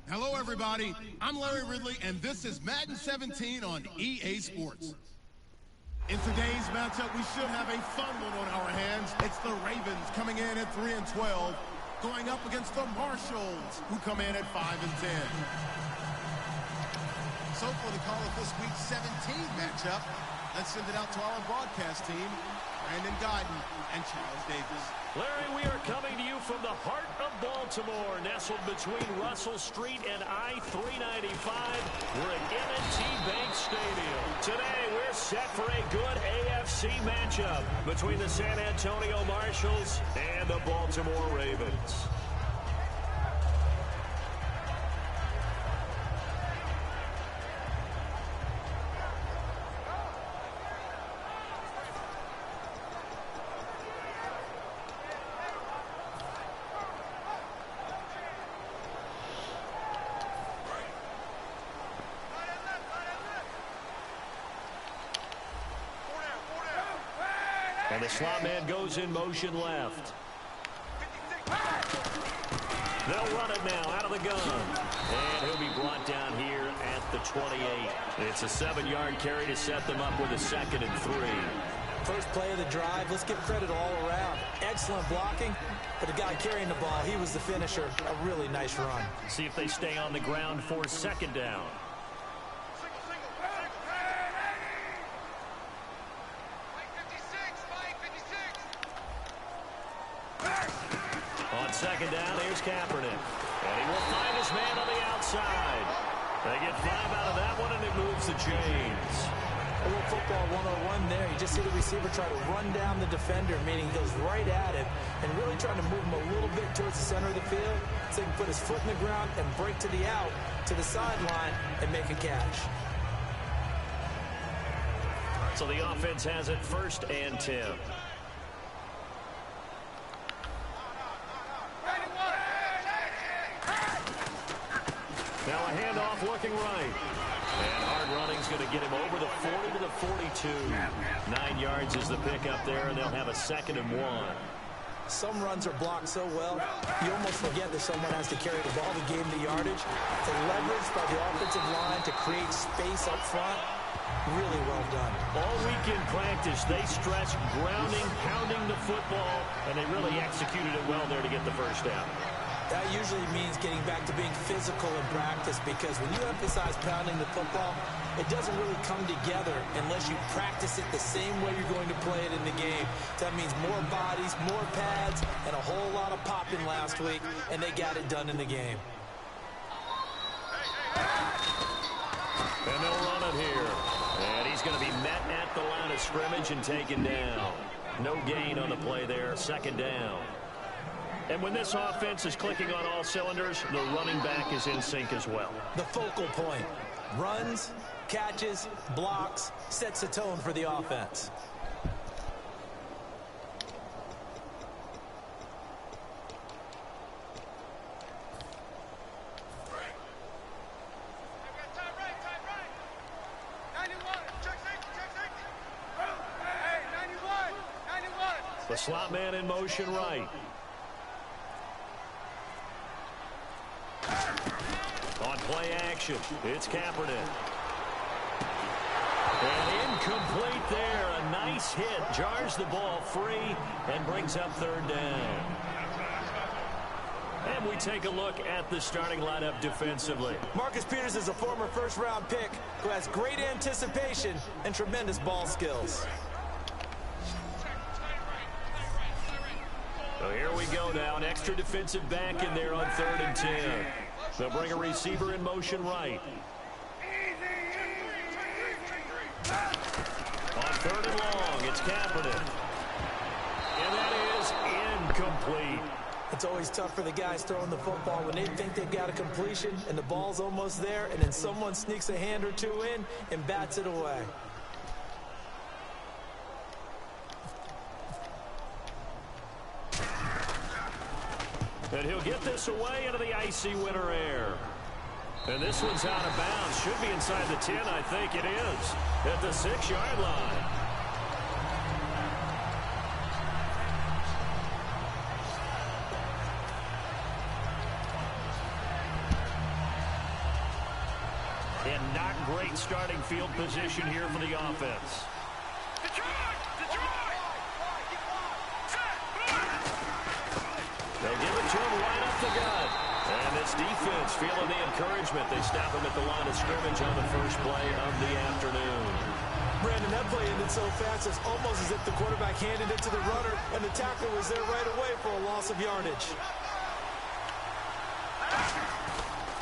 Hello, everybody. I'm Larry Ridley, and this is Madden 17 on EA Sports. In today's matchup, we should have a fun one on our hands. It's the Ravens coming in at 3-12, going up against the Marshalls, who come in at 5-10. So for the call of this week's 17 matchup, let's send it out to our broadcast team, Brandon Guyton and Charles Davis. Larry, we are coming to you from the heart of Baltimore, nestled between Russell Street and I-395. We're at M&T Bank Stadium. Today, we're set for a good AFC matchup between the San Antonio Marshalls and the Baltimore Ravens. And the slot man goes in motion left. They'll run it now out of the gun. And he'll be brought down here at the 28. It's a 7-yard carry to set them up with a 2nd and 3. First play of the drive, let's give credit all around. Excellent blocking, but the guy carrying the ball, he was the finisher. A really nice run. See if they stay on the ground for 2nd down. On 2nd down, here's Kaepernick. And he will find his man on the outside. They get 5 out of that one, and it moves the chains. A little football 101 there. You just see the receiver try to run down the defender, meaning he goes right at him and really trying to move him a little bit towards the center of the field so he can put his foot in the ground and break to the out, to the sideline, and make a catch. So the offense has it 1st and 10. Now a handoff looking right. And hard running's going to get him over the 40 to the 42. 9 yards is the pickup there, and they'll have a 2nd and 1. Some runs are blocked so well, you almost forget that someone has to carry the ball to gain the yardage. The leverage by the offensive line to create space up front, really well done. All week in practice, they stressed grounding, pounding the football, and they really executed it well there to get the 1st down. That usually means getting back to being physical in practice, because when you emphasize pounding the football, it doesn't really come together unless you practice it the same way you're going to play it in the game. That means more bodies, more pads, and a whole lot of popping last week, and they got it done in the game. And they'll run it here. And he's going to be met at the line of scrimmage and taken down. No gain on the play there, 2nd down. And when this offense is clicking on all cylinders, the running back is in sync as well. The focal point. Runs, catches, blocks, sets the tone for the offense. The slot man in motion right. On play action, it's Kaepernick. And incomplete there. A nice hit. Jars the ball free and brings up 3rd down. And we take a look at the starting lineup defensively. Marcus Peters is a former 1st-round pick who has great anticipation and tremendous ball skills. So here we go now. An extra defensive back in there on 3rd and 10. They'll bring a receiver in motion right. On 3rd and long, it's Kaepernick. And that is incomplete. It's always tough for the guys throwing the football when they think they've got a completion and the ball's almost there, and then someone sneaks a hand or two in and bats it away. And he'll get this away into the icy winter air. And this one's out of bounds. Should be inside the 10, I think it is. At the 6-yard line. And not great starting field position here for the offense. They give it to him right up the gut. And this defense feeling the encouragement. They stop him at the line of scrimmage on the first play of the afternoon. Brandon, that play ended so fast, it's almost as if the quarterback handed it to the runner, and the tackler was there right away for a loss of yardage.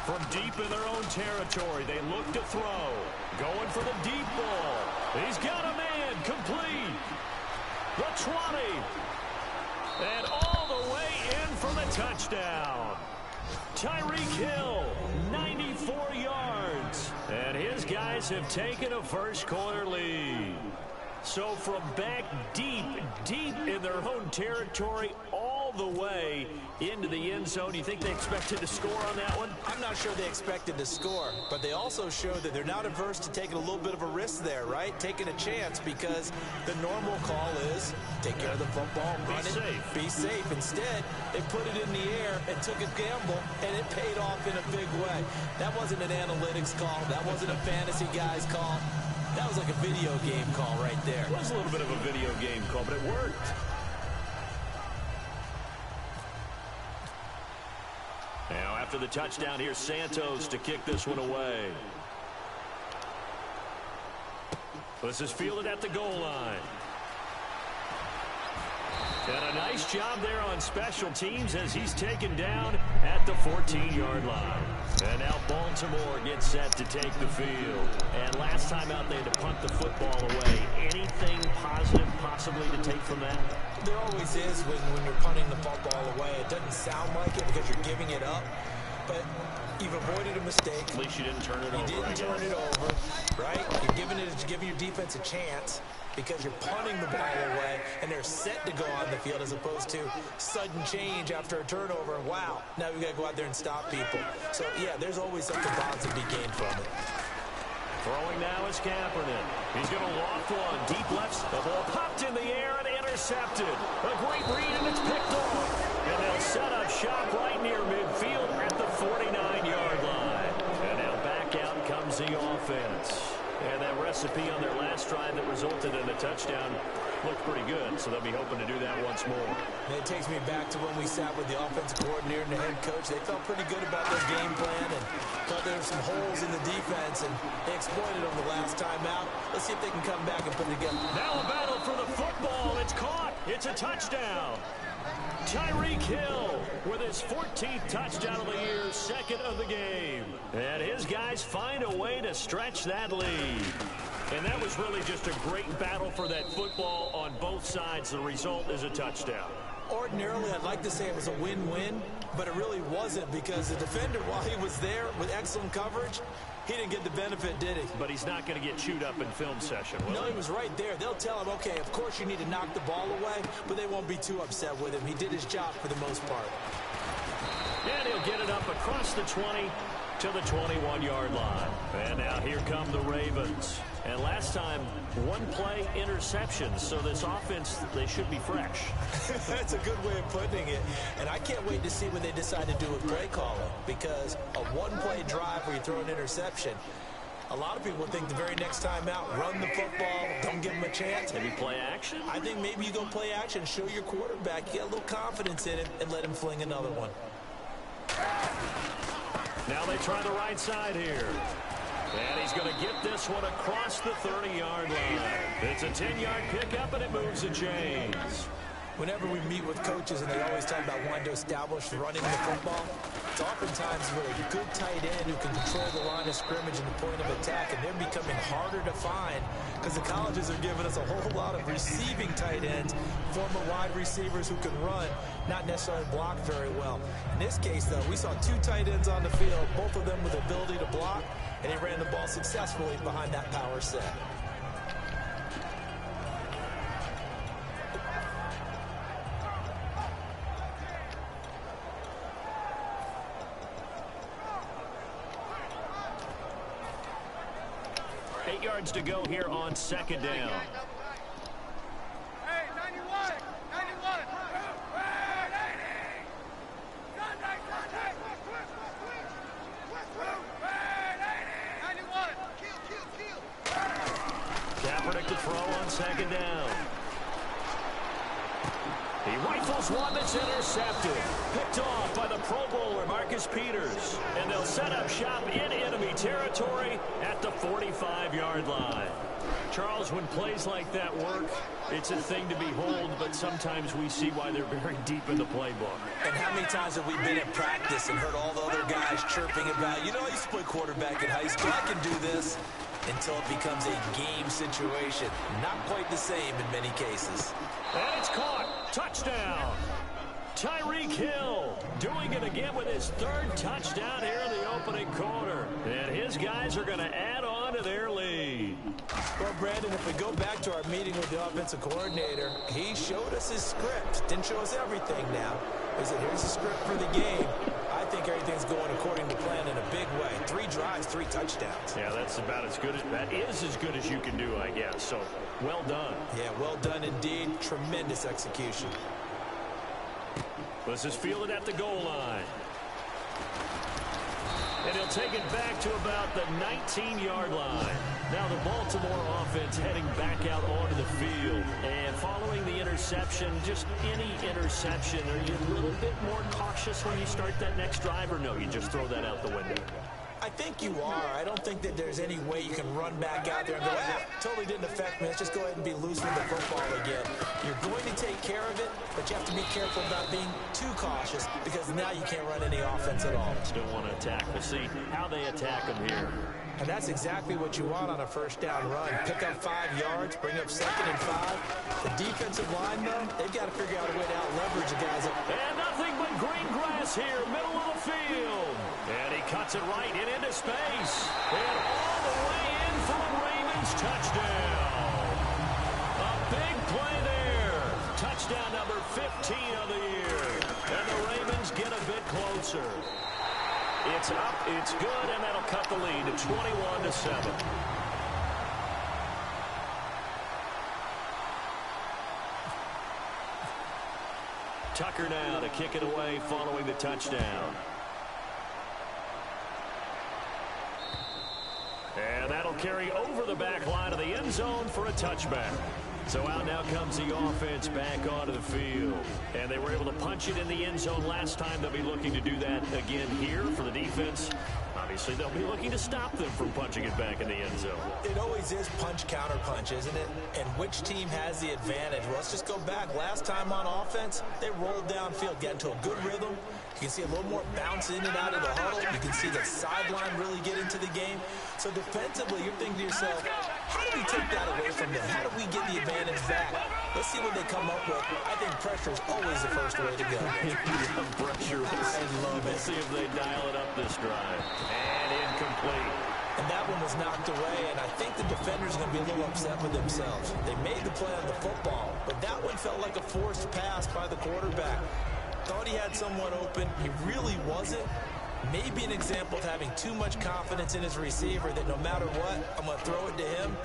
From deep in their own territory, they look to throw. Going for the deep ball. He's got a man, complete. The 20. And all the way in for the touchdown. Tyreek Hill, 94 yards. And his guys have taken a first-quarter lead. So from back deep in their own territory, all the way into the end zone, you think they expected to score on that one? I'm not sure they expected to score, but they also showed that they're not averse to taking a little bit of a risk there, right? Taking a chance, because the normal call is take care of the football, run it, be safe. Instead, they put it in the air and took a gamble, and it paid off in a big way. That wasn't an analytics call. That wasn't a fantasy guy's call. That was like a video game call right there. It was a little bit of a video game call, but it worked. Now, after the touchdown, here's Santos to kick this one away. This is fielded at the goal line. And a nice job there on special teams as he's taken down at the 14-yard line. And now Baltimore gets set to take the field. And last time out, they had to punt the football away. Anything positive possibly to take from that? There always is when you're punting the football away. It doesn't sound like it because you're giving it up, but you've avoided a mistake. At least you didn't turn it over. You didn't turn it over, right? You're giving your defense a chance because you're punting the ball away, and they're set to go on the field as opposed to sudden change after a turnover. Wow, now we've got to go out there and stop people. So, yeah, there's always something positive to be gained from it. Throwing now is Kaepernick. He's going to loft one. Deep left. The ball popped in the air and intercepted. A great read, and it's picked off. And they'll set up shop right near midfield at the 49-yard line. And now back out comes the offense. And that recipe on their last drive that resulted in a touchdown looked pretty good, so they'll be hoping to do that once more. And it takes me back to when we sat with the offensive coordinator and the head coach. They felt pretty good about their game plan and thought there were some holes in the defense, and they exploited them the last time out. Let's see if they can come back and put it together. Now a battle for the football. It's caught. It's a touchdown. Tyreek Hill with his 14th touchdown of the year, second of the game. And his guys find a way to stretch that lead. And that was really just a great battle for that football on both sides. The result is a touchdown. Ordinarily, I'd like to say it was a win-win, but it really wasn't because the defender, while he was there with excellent coverage, he didn't get the benefit, did he? But he's not going to get chewed up in film session, will he? No, he was right there. They'll tell him, okay, of course you need to knock the ball away, but they won't be too upset with him. He did his job for the most part. And he'll get it up across the 20 to the 21-yard line. And now here come the Ravens. And last time, one play interception. So this offense, they should be fresh. That's a good way of putting it. And I can't wait to see what they decide to do with play calling, because a one-play drive where you throw an interception, a lot of people think the very next time out, run the football, don't give them a chance. Maybe play action? I think maybe you go play action, show your quarterback, you get a little confidence in him, and let him fling another one. Now they try the right side here. And he's going to get this one across the 30-yard line. It's a 10-yard pickup, and it moves the chains. Whenever we meet with coaches and they always talk about wanting to establish running the football, it's oftentimes with a good tight end who can control the line of scrimmage and the point of attack, and they're becoming harder to find because the colleges are giving us a whole lot of receiving tight ends, former wide receivers who can run, not necessarily block very well. In this case, though, we saw two tight ends on the field, both of them with the ability to block, and he ran the ball successfully behind that power set. To go here on second down. Hey, 91! 91! throw on second down. He rifles one that's intercepted. Picked off by the Pro Bowler, Marcus Peters. And they'll set up shop in enemy territory at the 45-yard line. Charles, when plays like that work, it's a thing to behold, but sometimes we see why they're very deep in the playbook. And how many times have we been at practice and heard all the other guys chirping about, you know, I used to play quarterback in high school, I can do this, until it becomes a game situation. Not quite the same in many cases. And it's caught. Touchdown. Tyreek Hill doing it again with his third touchdown here in the opening quarter. And his guys are going to add on to their lead. Well, Brandon, if we go back to our meeting with the offensive coordinator, he showed us his script. Didn't show us everything now. He said, here's the script for the game. I think everything's going according to plan in a big way. 3 drives, 3 touchdowns. Yeah, that's about as good as, that is as good as you can do, I guess. So, well done. Yeah, well done indeed. Tremendous execution. This is fielded at the goal line. And he'll take it back to about the 19-yard line. Now the Baltimore offense heading back out onto the field. And following the interception, just any interception, are you a little bit more cautious when you start that next drive, or no, you just throw that out the window? I think you are. I don't think that there's any way you can run back out there and go, totally didn't affect me. Let's just go ahead and be loose with the football again. You're going to take care of it, but you have to be careful about being too cautious because now you can't run any offense at all. Still want to attack. We'll see how they attack them here. And that's exactly what you want on a first down run. Pick up 5 yards, bring up 2nd and 5. The defensive line, though, they've got to figure out a way to out-leverage the guys. And nothing but green grass here, middle of the field. And he cuts it right and into space. And all the way in for the Ravens touchdown. A big play there. Touchdown number 15 of the year. And the Ravens get a bit closer. It's up, it's good, and that'll cut the lead to 21-7. Tucker now to kick it away following the touchdown. And that'll carry over the back line of the end zone for a touchback. So out now comes the offense back onto the field. And they were able to punch it in the end zone last time. They'll be looking to do that again here for the defense. Obviously, they'll be looking to stop them from punching it back in the end zone. It always is punch, counter punch, isn't it? And which team has the advantage? Well, let's just go back. Last time on offense, they rolled downfield, get into a good rhythm. You can see a little more bounce in and out of the huddle. You can see the sideline really get into the game. So defensively, you're thinking to yourself, how do we take that away from them? How do we get the advantage back? Let's see what they come up with. I think pressure is always the first way to go. Pressure. I love it. We'll see if they dial it up this drive. And incomplete. And that one was knocked away, and I think the defenders are going to be a little upset with themselves. They made the play on the football, but that one felt like a forced pass by the quarterback. Thought he had someone open. He really wasn't. Maybe an example of having too much confidence in his receiver that no matter what, I'm going to throw it to him.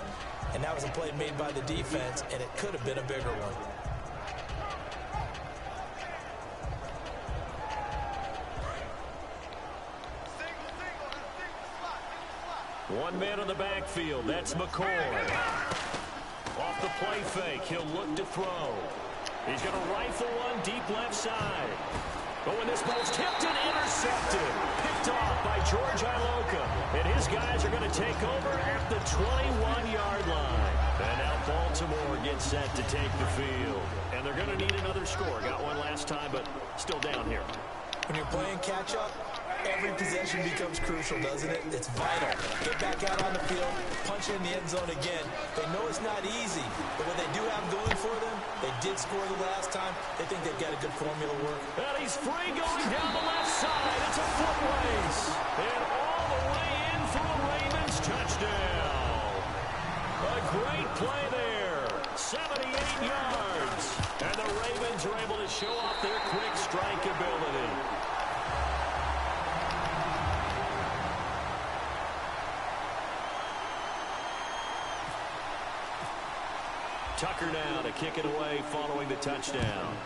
And that was a play made by the defense, and it could have been a bigger one. One man in the backfield. That's McCoy. Off the play fake. He'll look to throw. He's going to rifle one deep left side. But when this ball's tipped and intercepted, picked off by George Iloka. And his guys are going to take over at the 21-yard line. And now Baltimore gets set to take the field. And they're going to need another score. Got one last time, but still down here. When you're playing catch-up, every possession becomes crucial, doesn't it? It's vital. Get back out on the field, punch it in the end zone again. They know it's not easy, but what they do have going for them, they did score the last time. They think they've got a good formula work. And he's free going down the left side. It's a foot race. And all the way in for a Ravens touchdown. A great play there. 78 yards. And the Ravens are able to show off their quick strike ability. Tucker now to kick it away following the touchdown.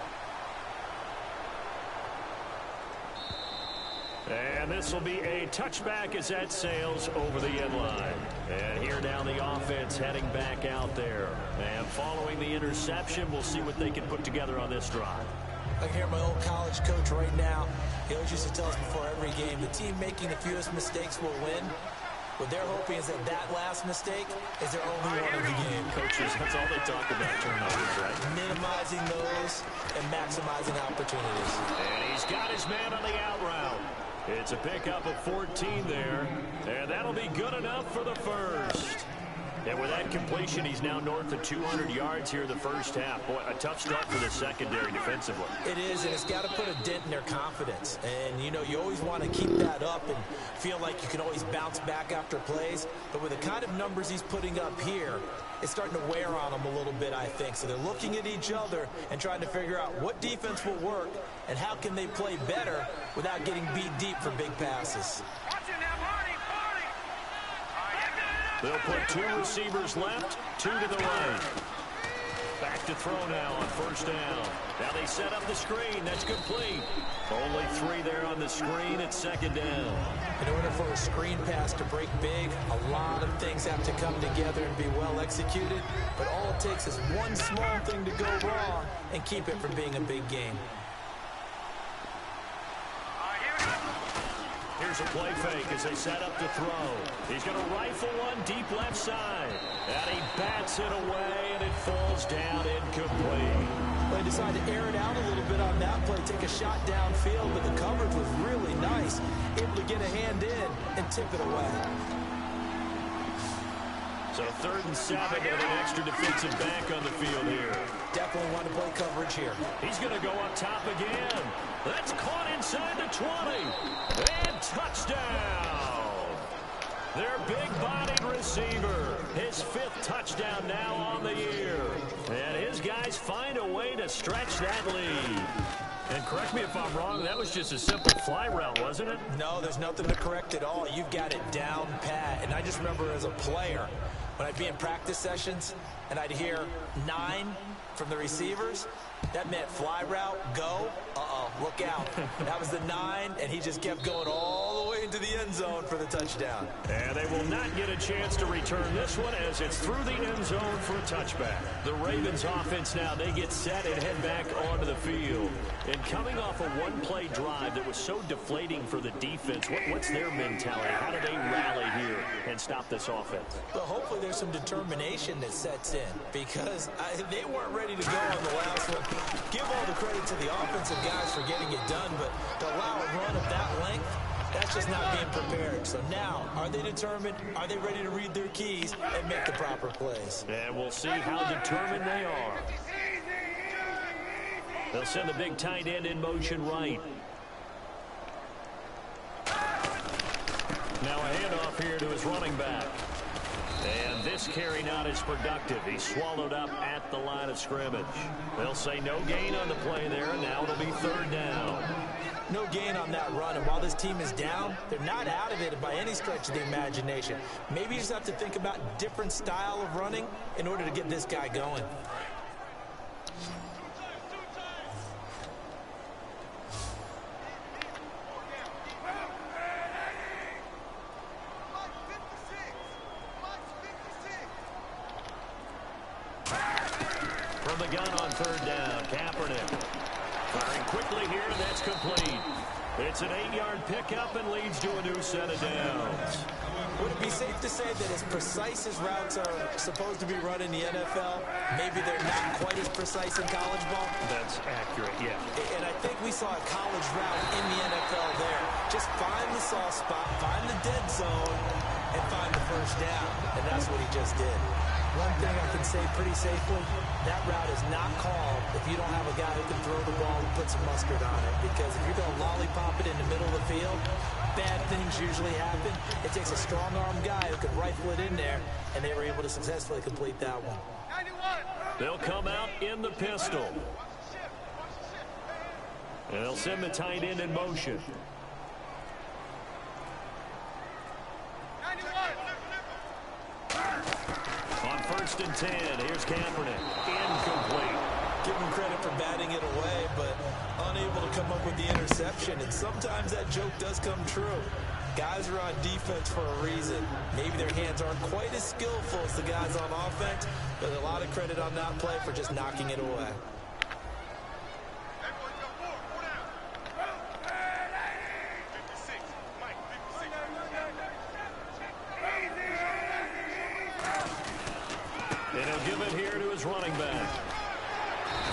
And this will be a touchback as that sails over the end line. And here now the offense heading back out there. And following the interception, we'll see what they can put together on this drive. I can hear my old college coach right now. He always used to tell us before every game, the team making the fewest mistakes will win. What they're hoping is that last mistake is their only one of the game. Coaches, that's all they talk about, turnovers, right? Minimizing those and maximizing opportunities. And he's got his man on the out route. It's a pickup of 14 there, and that'll be good enough for the first. And with that completion, he's now north of 200 yards here in the first half. Boy, a tough start for the secondary defensively. It is, and it's got to put a dent in their confidence. And, you know, you always want to keep that up and feel like you can always bounce back after plays. But with the kind of numbers he's putting up here, it's starting to wear on them a little bit, I think. So they're looking at each other and trying to figure out what defense will work and how can they play better without getting beat deep for big passes. They'll put 2 receivers left, 2 to the right. Back to throw now on first down. Now they set up the screen. That's complete. Only 3 there on the screen at second down. In order for a screen pass to break big, a lot of things have to come together and be well executed. But all it takes is one small thing to go wrong and keep it from being a big game. Here's a play fake as they set up to throw. He's going to rifle one deep left side. And he bats it away, and it falls down incomplete. Well, he decided to air it out a little bit on that play, take a shot downfield, but the coverage was really nice. Able to get a hand in and tip it away. So 3rd and 7 and an extra defensive back on the field here. Definitely want to play coverage here. He's going to go up top again. That's caught inside the 20. And touchdown. Their big-bodied receiver. His 5th touchdown now on the year. And his guys find a way to stretch that lead. And correct me if I'm wrong, that was just a simple fly route, wasn't it? No, there's nothing to correct at all. You've got it down pat. And I just remember as a player, when I'd be in practice sessions and I'd hear 9 from the receivers, that meant fly route, go, look out. That was the 9, and he just kept going all the way into the end zone for the touchdown. And they will not get a chance to return this one as it's through the end zone for a touchback. The Ravens offense now, they get set and head back onto the field. And coming off a one-play drive that was so deflating for the defense, what's their mentality? How do they rally here and stop this offense? Well, hopefully there's some determination that sets in because they weren't ready to go on the last one. Give all the credit to the offensive guys for getting it done, but to allow a run of that length, that's just not being prepared. So now, are they determined? Are they ready to read their keys and make the proper plays? And we'll see how determined they are. They'll send the big tight end in motion right. Now a handoff here to his running back. And this carry not as productive. He's swallowed up at the line of scrimmage. They'll say no gain on the play there, and now it'll be 3rd down. No gain on that run, and while this team is down, they're not out of it by any stretch of the imagination. Maybe you just have to think about different style of running in order to get this guy going. From the gun on 3rd down, Kaepernick. Firing quickly here, and that's complete. It's an 8-yard pickup and leads to a new set of downs. Would it be safe to say that as precise as routes are supposed to be run in the NFL, maybe they're not quite as precise in college ball? That's accurate, yeah. And I think we saw a college route in the NFL there. Just find the soft spot, find the dead zone, and find the first down. And that's what he just did. One thing I can say pretty safely, that route is not called if you don't have a guy who can throw the ball and put some mustard on it. Because if you're going to lollipop it in the middle of the field, bad things usually happen. It takes a strong-arm guy who can rifle it in there, and they were able to successfully complete that one. They'll come out in the pistol. And they'll send the tight end in motion. On 1st and 10, here's Kaepernick. Incomplete. Give him credit for batting it away, but unable to come up with the interception. And sometimes that joke does come true. Guys are on defense for a reason. Maybe their hands aren't quite as skillful as the guys on offense, but a lot of credit on that play for just knocking it away. And he'll give it here to his running back.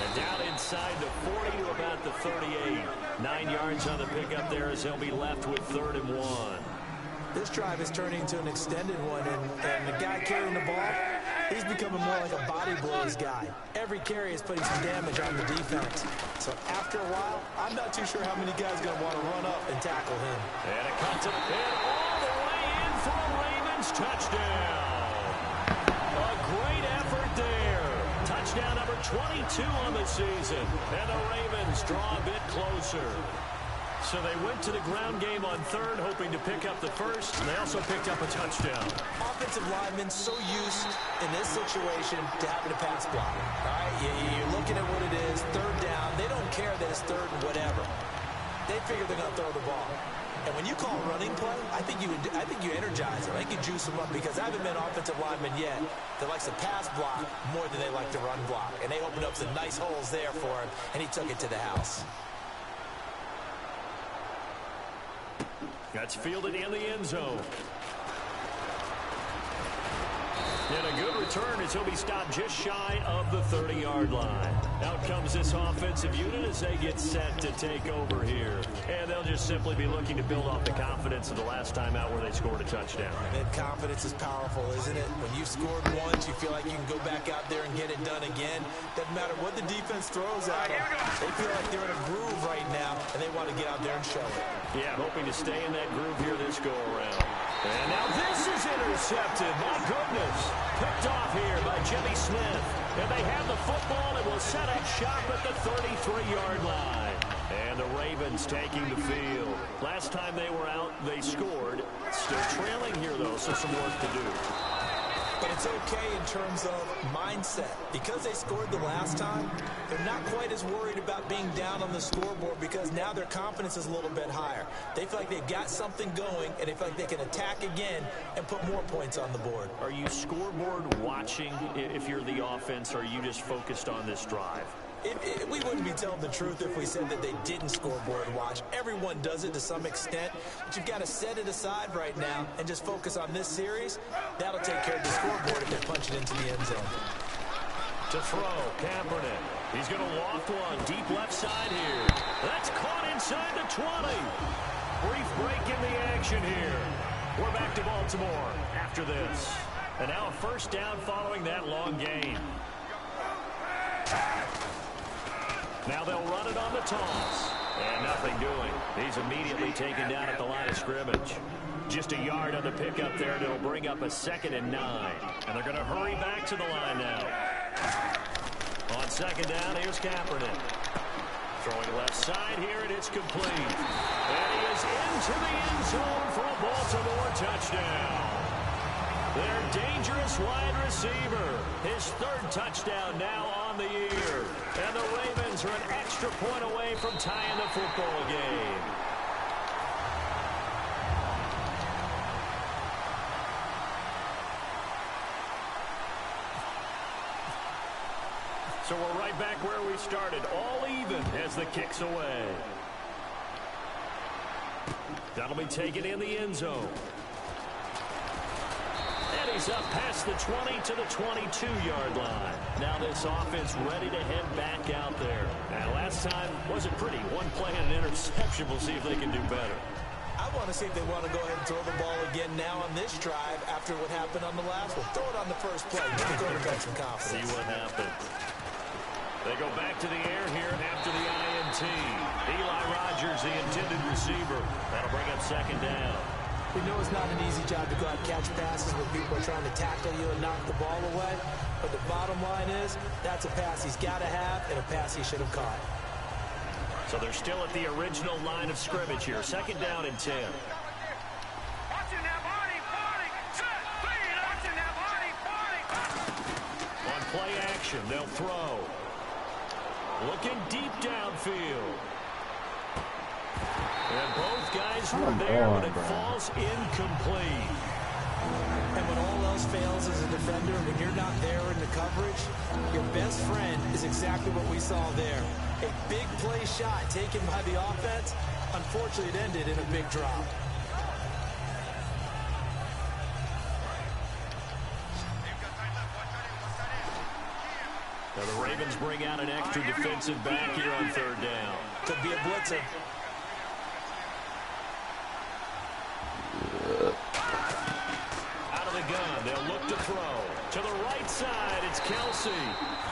And down inside the 40 to about the 38. 9 yards on the pickup there as they'll be left with 3rd and 1. This drive is turning into an extended one, and the guy carrying the ball, he's becoming more like a body blows guy. Every carry is putting some damage on the defense. So after a while, I'm not too sure how many guys are going to want to run up and tackle him. And it cuts it in all the way in for a Ravens touchdown. A great effort there. Touchdown number 22 on the season. And the Ravens draw a bit closer. So they went to the ground game on 3rd, hoping to pick up the first. And they also picked up a touchdown. Offensive linemen so used in this situation to having a pass block. All right, you're looking at what it is, 3rd down. They don't care that it's 3rd and whatever. They figure they're going to throw the ball. And when you call running play, I think you energize them. I think you juice them up, because I haven't been offensive lineman yet that likes to pass block more than they like to run block. And they opened up some nice holes there for him, and he took it to the house. That's fielded in the end zone. And a good return as he'll be stopped just shy of the 30-yard line. Out comes this offensive unit as they get set to take over here. And they'll just simply be looking to build off the confidence of the last time out where they scored a touchdown. And confidence is powerful, isn't it? When you've scored once, you feel like you can go back out there and get it done again. Doesn't matter what the defense throws at them. They feel like they're in a groove right now, and they want to get out there and show it. Yeah, hoping to stay in that groove here this go-around. And now this is intercepted. My goodness. Picked off here by Jimmy Smith. And they have the football and will set up shop at the 33-yard line. And the Ravens taking the field. Last time they were out, they scored. Still trailing here, though, so some work to do. But it's okay in terms of mindset. Because they scored the last time, they're not quite as worried about being down on the scoreboard, because now their confidence is a little bit higher. They feel like they've got something going, and they feel like they can attack again and put more points on the board. Are you scoreboard watching if you're the offense, or are you just focused on this drive? We wouldn't be telling the truth if we said that they didn't scoreboard watch. Everyone does it to some extent, but you've got to set it aside right now and just focus on this series. That'll take care of the scoreboard if they're punching into the end zone. To throw, Kaepernick. He's going to loft one deep left side here. That's caught inside the 20. Brief break in the action here. We're back to Baltimore after this. And now a first down following that long gain. Now they'll run it on the toss. And nothing doing. He's immediately taken down at the line of scrimmage. Just a yard on the pickup there, and it'll bring up a 2nd and 9. And they're going to hurry back to the line now. On 2nd down, here's Kaepernick. Throwing left side here, and it's complete. And he is into the end zone for a Baltimore touchdown. Their dangerous wide receiver. His 3rd touchdown now on the year. And the Ravens are an extra point away from tying the football game. So we're right back where we started. All even as the kick's away. That'll be taken in the end zone. And he's up past the 20 to the 22-yard line. Now this offense ready to head back out there. And last time wasn't pretty. One play and an interception. We'll see if they can do better. I want to see if they want to go ahead and throw the ball again now on this drive after what happened on the last one. Throw it on the first play. Give the quarterback some confidence. See what happens. They go back to the air here after the INT. Eli Rogers, the intended receiver. That'll bring up 2nd down. We know it's not an easy job to go out and catch passes when people are trying to tackle you and knock the ball away. But the bottom line is, that's a pass he's got to have and a pass he should have caught. So they're still at the original line of scrimmage here. 2nd down and 10. On play action, they'll throw. Looking deep downfield. And both guys were there, but it falls incomplete. And when all else fails as a defender, when you're not there in the coverage, your best friend is exactly what we saw there. A big play shot taken by the offense. Unfortunately, it ended in a big drop. Now the Ravens bring out an extra defensive back here on third down. Could be a blitzer. Out of the gun, they'll look to throw. To the right side, it's Kelsey.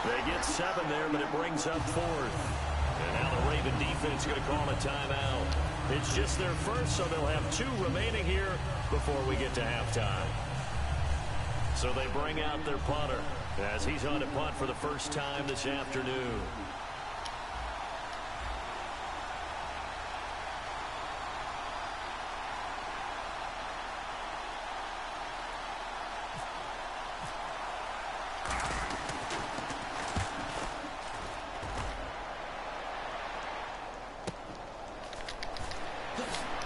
They get 7 there, but it brings up 4th. And now the Raven defense going to call a timeout. It's just their first, so they'll have 2 remaining here before we get to halftime. So they bring out their punter as he's on to punt for the first time this afternoon.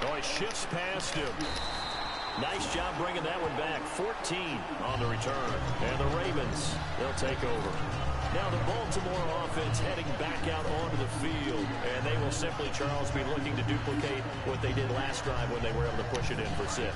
Oh, he shifts past him. Nice job bringing that one back. 14 on the return. And the Ravens, they'll take over. Now the Baltimore offense heading back out onto the field. And they will simply, Charles, be looking to duplicate what they did last drive when they were able to push it in for 6.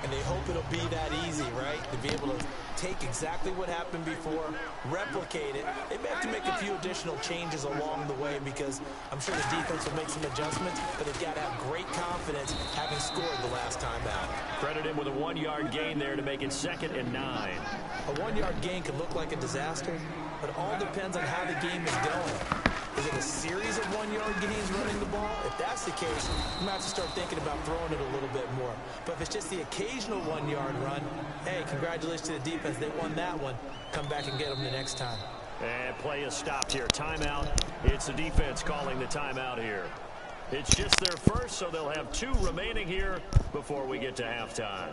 And they hope it'll be that easy, right? To be able to take exactly what happened before, replicate it. They may have to make a few additional changes along the way because I'm sure the defense will make some adjustments, but they've got to have great confidence having scored the last time out. Credit him with a 1-yard gain there to make it 2nd and 9. A 1-yard gain could look like a disaster, but it all depends on how the game is going. Is it a series of 1-yard gains running the ball? If that's the case, you might have to start thinking about throwing it a little bit more. But if it's just the occasional 1-yard run, hey, congratulations to the defense. They won that one. Come back and get them the next time. And play is stopped here. Timeout. It's the defense calling the timeout here. It's just their first, so they'll have 2 remaining here before we get to halftime.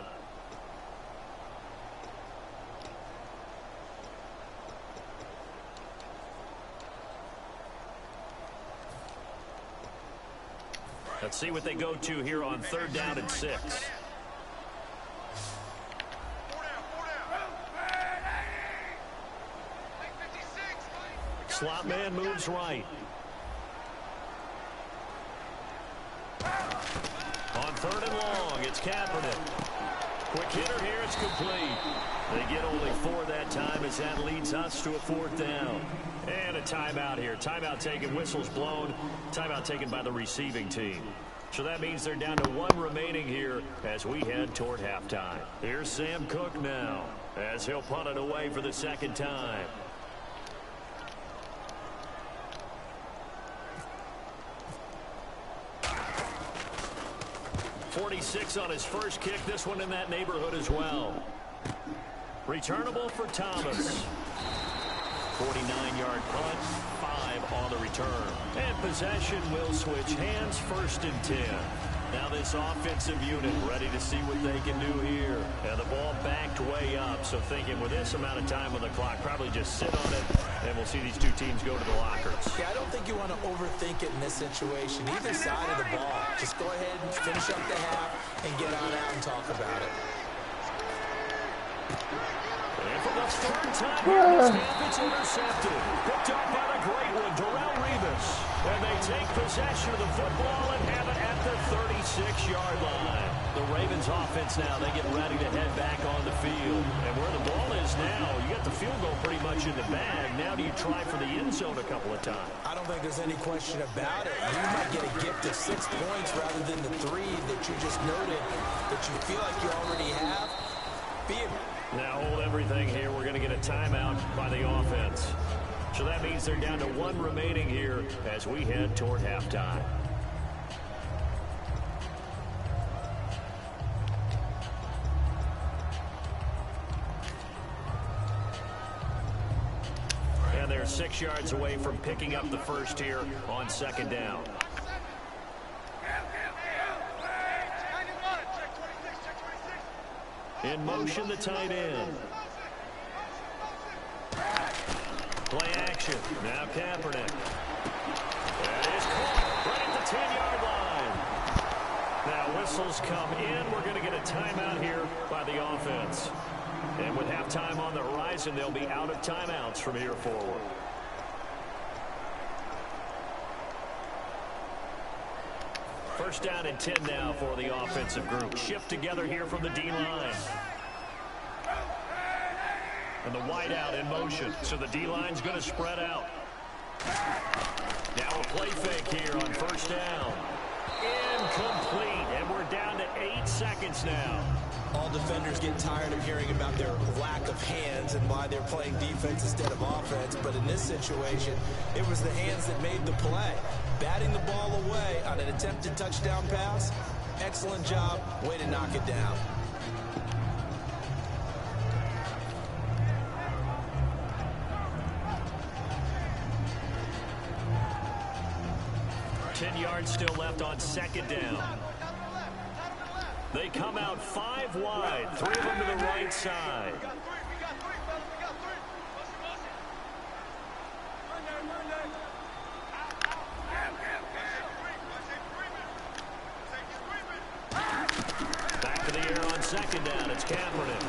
Let's see what they go to here on 3rd down and 6. Slot man moves right. On 3rd and long, it's Kaepernick. Quick hitter here, it's complete. They get only 4 that time as that leads us to a 4th down. And a timeout here. Timeout taken, whistles blown. Timeout taken by the receiving team. So that means they're down to 1 remaining here as we head toward halftime. Here's Sam Cook now as he'll punt it away for the 2nd time. 46 on his first kick. This one in that neighborhood as well. Returnable for Thomas. 49-yard punt, 5 on the return. And possession will switch hands, 1st and 10. Now this offensive unit ready to see what they can do here. And the ball backed way up, so thinking with this amount of time on the clock, probably just sit on it, and we'll see these 2 teams go to the lockers. Yeah, I don't think you want to overthink it in this situation. Either side of the ball. Just go ahead and finish up the half and get on out and talk about it. And for the 3rd time here in this half, it's intercepted. Picked up by the great one, Darrelle Revis. And they take possession of the football and have it at the 36-yard line. The Ravens offense now, they get ready to head back on the field. And where the ball is now, you got the field goal pretty much in the bag. Now do you try for the end zone a couple of times? I don't think there's any question about it. You might get a gift of 6 points rather than the 3 that you just noted that you feel like you already have. Be it. Now hold everything here. We're going to get a timeout by the offense. So that means they're down to 1 remaining here as we head toward halftime. And they're 6 yards away from picking up the first here on 2nd down. In motion, the tight end. Play action. Now Kaepernick. whistles come in. We're going to get a timeout here by the offense. And with halftime on the horizon, they'll be out of timeouts from here forward. First down and 10 now for the offensive group. Shift together here from the D-line. And the wide out in motion. So the D-line's going to spread out. Now a play fake here on first down. Incomplete. And we're down to 8 seconds now. All defenders get tired of hearing about their lack of hands and why they're playing defense instead of offense. But in this situation, it was the hands that made the play. Batting the ball away on an attempted touchdown pass. Excellent job. Way to knock it down. Yards still left on second down. They come out 5 wide, 3 of them to the right side. Back to the air on second down. It's Kaepernick.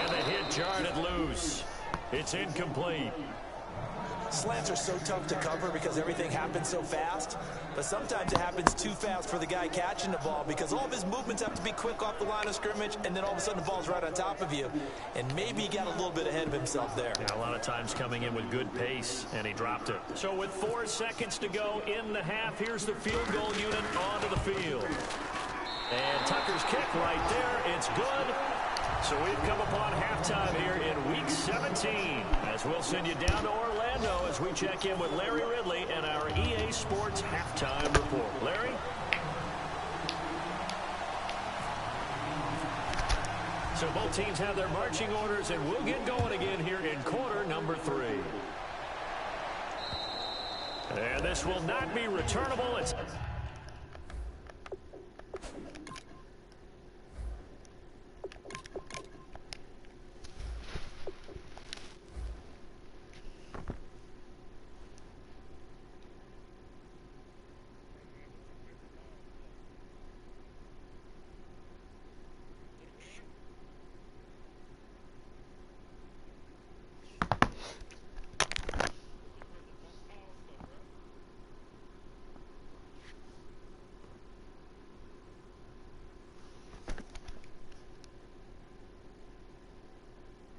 And the hit jarred it loose. It's incomplete. Slants are so tough to cover because everything happens so fast. But sometimes it happens too fast for the guy catching the ball because all of his movements have to be quick off the line of scrimmage, and then all of a sudden the ball's right on top of you. And maybe he got a little bit ahead of himself there. Yeah, a lot of times coming in with good pace, and he dropped it. So with 4 seconds to go in the half, here's the field goal unit onto the field. And Tucker's kick right there. It's good. So we've come upon halftime here in Week 17 as we'll send you down to Orlando as we check in with Larry Ridley and our EA Sports Halftime Report. Larry? So both teams have their marching orders, and we'll get going again here in quarter number 3. And this will not be returnable. It's...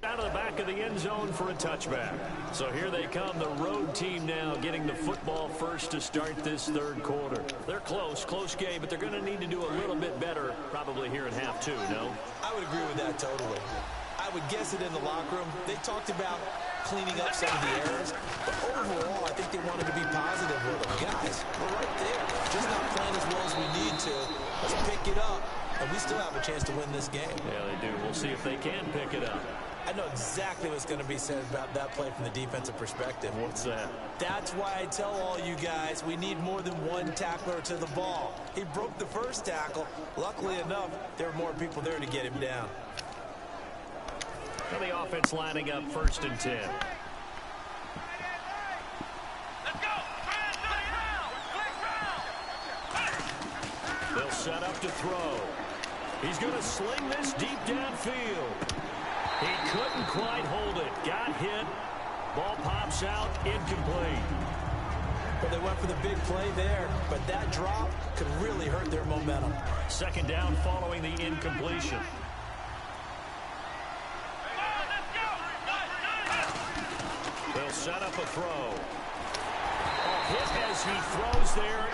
out of the back of the end zone for a touchback. So here they come, the road team now getting the football first to start this third quarter. They're close game, but they're going to need to do a little bit better probably here in half 2, no? I would agree with that totally. I would guess it in the locker room. They talked about cleaning up some of the errors, but overall, I think they wanted to be positive with them. Guys, we're right there. Just not playing as well as we need to. Let's pick it up, and we still have a chance to win this game. Yeah, they do. We'll see if they can pick it up. I know exactly what's going to be said about that play from the defensive perspective. What's that? That's why I tell all you guys we need more than one tackler to the ball. He broke the first tackle. Luckily enough, there were more people there to get him down. And the offense lining up 1st and 10. They'll set up to throw. He's going to sling this deep downfield. He couldn't quite hold it. Got hit. Ball pops out. Incomplete. Well, they went for the big play there, but that drop could really hurt their momentum. 2nd down following the incompletion. They'll set up a throw. Hit as he throws there.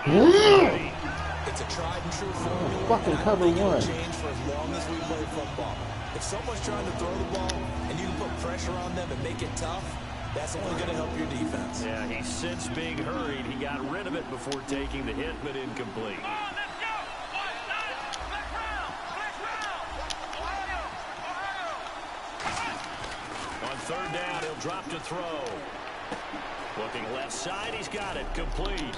It's a tried and true formula. Fucking cover one. Change for as long as we play football. If someone's trying to throw the ball and you can put pressure on them and make it tough, that's only going to help your defense. Yeah, he sensed being hurried. He got rid of it before taking the hit, but incomplete. On 3rd down, he'll drop to throw. Looking left side, he's got it, complete.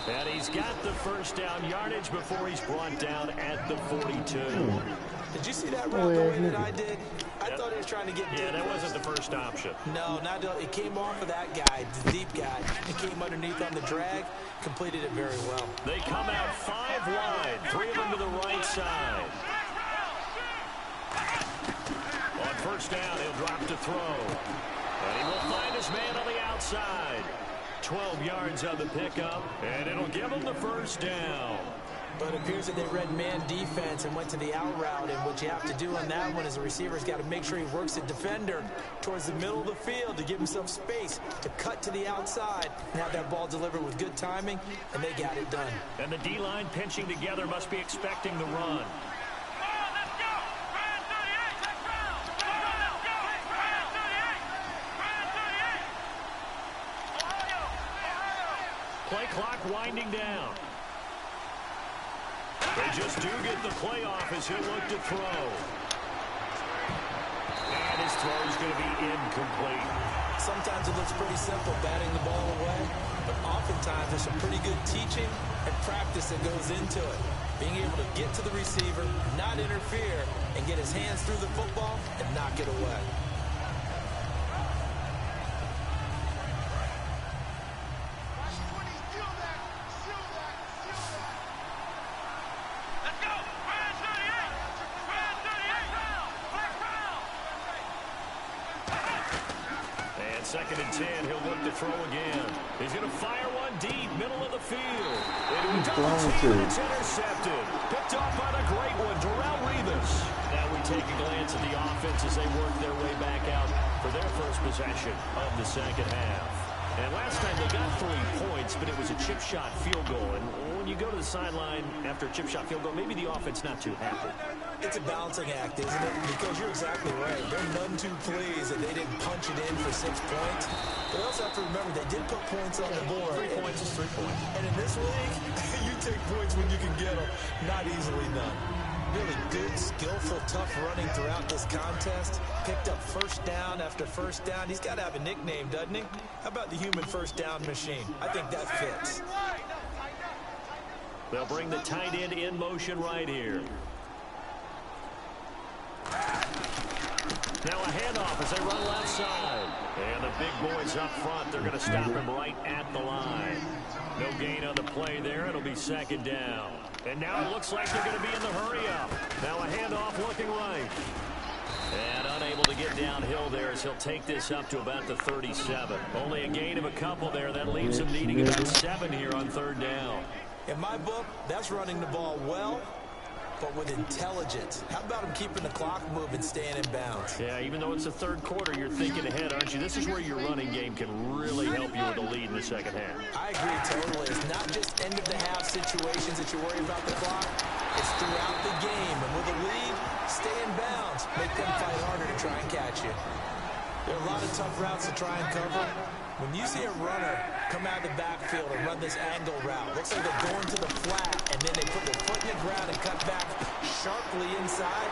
And he's got the 1st down yardage before he's brought down at the 42. Did you see that route the way that I did? I thought he was trying to get deep. Yeah, that wasn't the first option. No, not it came off of that guy, the deep guy. It came underneath on the drag, completed it very well. They come out 5 wide, 3 of them to the right side. On first down, he'll drop to throw. And he will find his man on the outside. 12 yards on the pickup, and it'll give him the first down. But it appears that they read man defense and went to the out route, and what you have to do on that one is the receiver's got to make sure he works the defender towards the middle of the field to give himself space to cut to the outside and have that ball delivered with good timing, and they got it done. And the D-line pinching together must be expecting the run. Play clock winding down. They just do get the play off as he'll look to throw. And his throw is going to be incomplete. Sometimes it looks pretty simple, batting the ball away, but oftentimes there's some pretty good teaching and practice that goes into it. Being able to get to the receiver, not interfere, and get his hands through the football and knock it away. Second and 10, he'll look to throw again. He's going to fire one deep, middle of the field. It's intercepted. Picked off by the great one, Darrelle Revis. Now we take a glance at the offense as they work their way back out for their first possession of the second half. And last time they got 3 points, but it was a chip shot field goal. And when you go to the sideline after a chip shot field goal, maybe the offense not too happy. It's a balancing act, isn't it? Because you're exactly right. They're none too pleased that they didn't punch it in for 6 points. But also have to remember, they did put points on the board. 3 points is 3 points. And in this league, you take points when you can get them. Not easily done. Really good, skillful, tough running throughout this contest. Picked up first down after first down. He's got to have a nickname, doesn't he? How about the human first down machine? I think that fits. They'll bring the tight end in motion right here. Now a handoff as they run left side. And the big boys up front, they're going to stop him right at the line. No gain on the play there. It'll be second down. And now it looks like they're going to be in the hurry-up. Now a handoff looking right. And unable to get downhill there as he'll take this up to about the 37. Only a gain of a couple there. That leaves him needing about 7 here on third down. In my book, that's running the ball well, but with intelligence. How about him keeping the clock moving, staying in bounds? Yeah, even though it's the third quarter, you're thinking ahead, aren't you? This is where your running game can really help you with a lead in the second half. I agree totally. It's not just end-of-the-half situations that you worry about the clock. It's throughout the game. And with a lead, stay in bounds. Make them fight harder to try and catch you. There are a lot of tough routes to try and cover. When you see a runner come out of the backfield and run this angle route, looks like they're going to the flat, and then they put their foot in the ground and cut back sharply inside,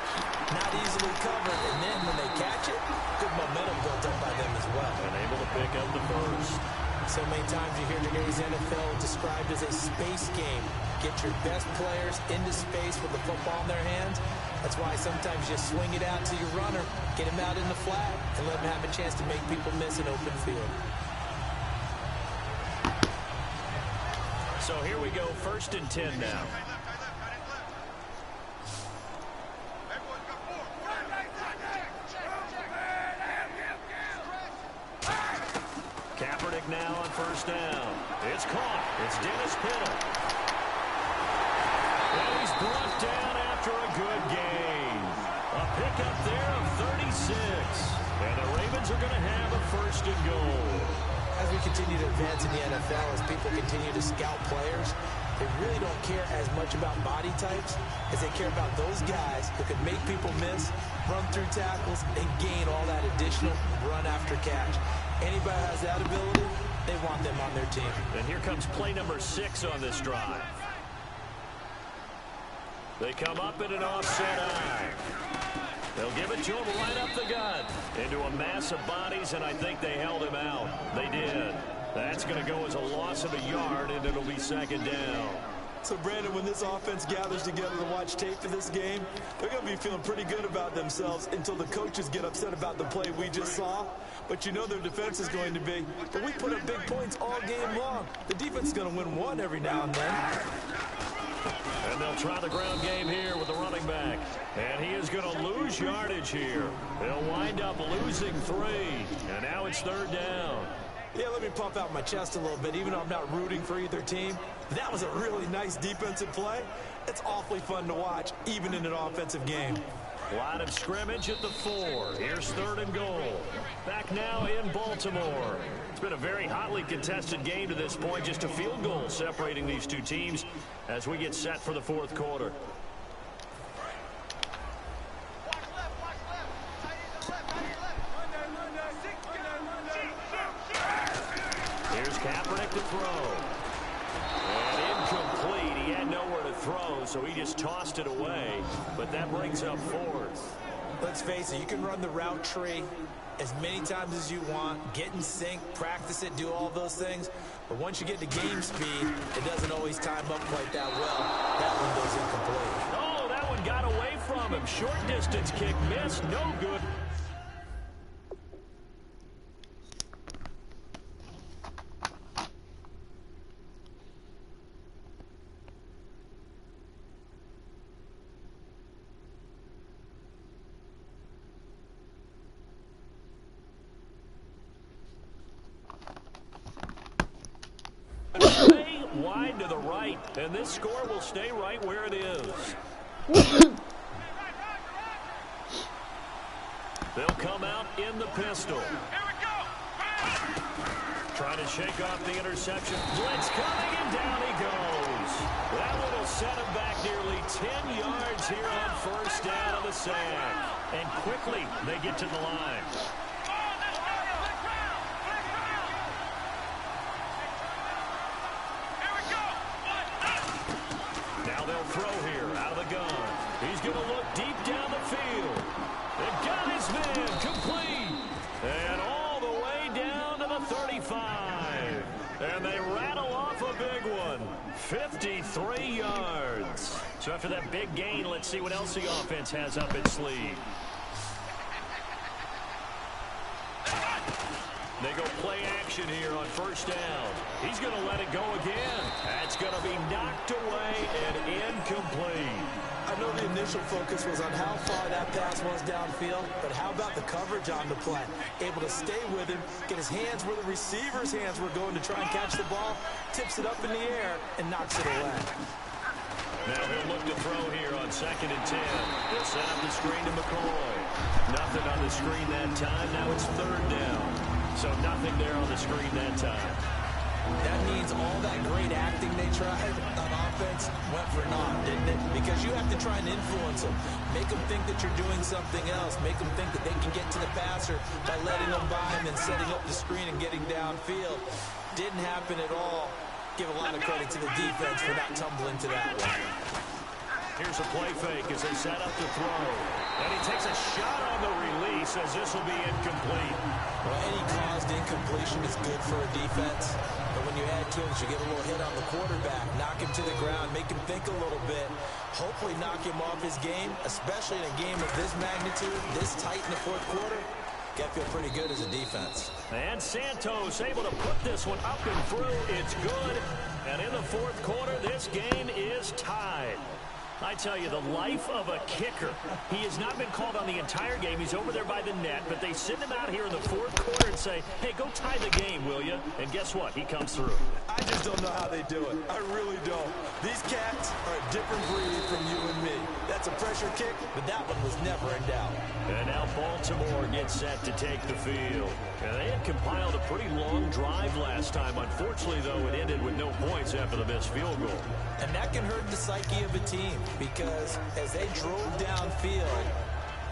not easily covered, and then when they catch it, good momentum built up by them as well. And able to pick up the first. So many times you hear today's NFL described as a space game. Get your best players into space with the football in their hands. That's why sometimes you swing it out to your runner, get him out in the flat, and let him have a chance to make people miss an open field. So here we go, 1st and 10 now. Kaepernick now on first down. It's caught. It's Dennis Pitta. And he's brought down after a good gain. A pickup there of 36. And the Ravens are going to have a 1st and goal. As we continue to advance in the NFL, as people continue to scout players, they really don't care as much about body types as they care about those guys who can make people miss, run through tackles, and gain all that additional run after catch. Anybody who has that ability, they want them on their team. And here comes play number 6 on this drive. They come up in an offset eye. They'll give it to him right up the gut. Into a mass of bodies, and I think they held him out. They did. That's going to go as a loss of a yard, and it'll be second down. So, Brandon, when this offense gathers together to watch tape of this game, they're going to be feeling pretty good about themselves until the coaches get upset about the play we just saw. But you know their defense is going to be. But we put up big points all game long. The defense is going to win one every now and then. And they'll try the ground game here with the running back. And he is going to lose yardage here. They'll wind up losing 3. And now it's 3rd down. Yeah, let me puff out my chest a little bit, even though I'm not rooting for either team. That was a really nice defensive play. It's awfully fun to watch, even in an offensive game. Line of scrimmage at the 4. Here's 3rd and goal. Back now in Baltimore. It's been a very hotly contested game to this point. Just a field goal separating these two teams as we get set for the 4th quarter. Here's Kaepernick to throw. And incomplete. He had nowhere to throw, so he just tossed it away. But that brings up 4th. Let's face it, you can run the route tree as many times as you want, get in sync, practice it, do all those things. But once you get to game speed, it doesn't always time up quite that well. That one goes incomplete. Oh, that one got away from him. Short distance kick missed. No good. Wide to the right, and this score will stay right where it is. They'll come out in the pistol. Trying to shake off the interception. Blitz coming, and down he goes. That one will set him back nearly 10 yards here on 1st down on the sack. And quickly, they get to the line. Throw here out of the gun. He's going to look deep down the field. They've got his man complete. And all the way down to the 35. And they rattle off a big one. 53 yards. So after that big gain, let's see what else the offense has up its sleeve. They go play action here on 1st down. He's going to let it go again. That's going to be knocked away and incomplete. I know the initial focus was on how far that pass was downfield, but how about the coverage on the play? Able to stay with him, get his hands where the receiver's hands were going to try and catch the ball, tips it up in the air, and knocks it away. Now he'll look to throw here on 2nd and 10. He'll set up the screen to McCoy. Nothing on the screen that time. Now it's 3rd down. So nothing there on the screen that time. That means all that great acting they tried on offense went for naught, didn't it? Because you have to try and influence them. Make them think that you're doing something else. Make them think that they can get to the passer by letting them by him and setting up the screen and getting downfield. Didn't happen at all. Give a lot of credit to the defense for not tumbling to that one. Here's a play fake as they set up to throw. And he takes a shot on the release as this will be incomplete. Well, any caused incompletion is good for a defense. But when you add to it, you get a little hit on the quarterback, knock him to the ground, make him think a little bit, hopefully knock him off his game, especially in a game of this magnitude, this tight in the 4th quarter. Got to feel pretty good as a defense. And Santos able to put this one up and through. It's good. And in the 4th quarter, this game is tied. I tell you, the life of a kicker. He has not been called on the entire game. He's over there by the net, but they send him out here in the 4th quarter and say, hey, go tie the game, will you? And guess what? He comes through. I just don't know how they do it. I really don't. These cats are a different breed from you and me. That's a pressure kick, but that one was never in doubt. And now Baltimore gets set to take the field. And they had compiled a pretty long drive last time. Unfortunately, though, it ended with no points after the missed field goal. And that can hurt the psyche of a team because as they drove downfield,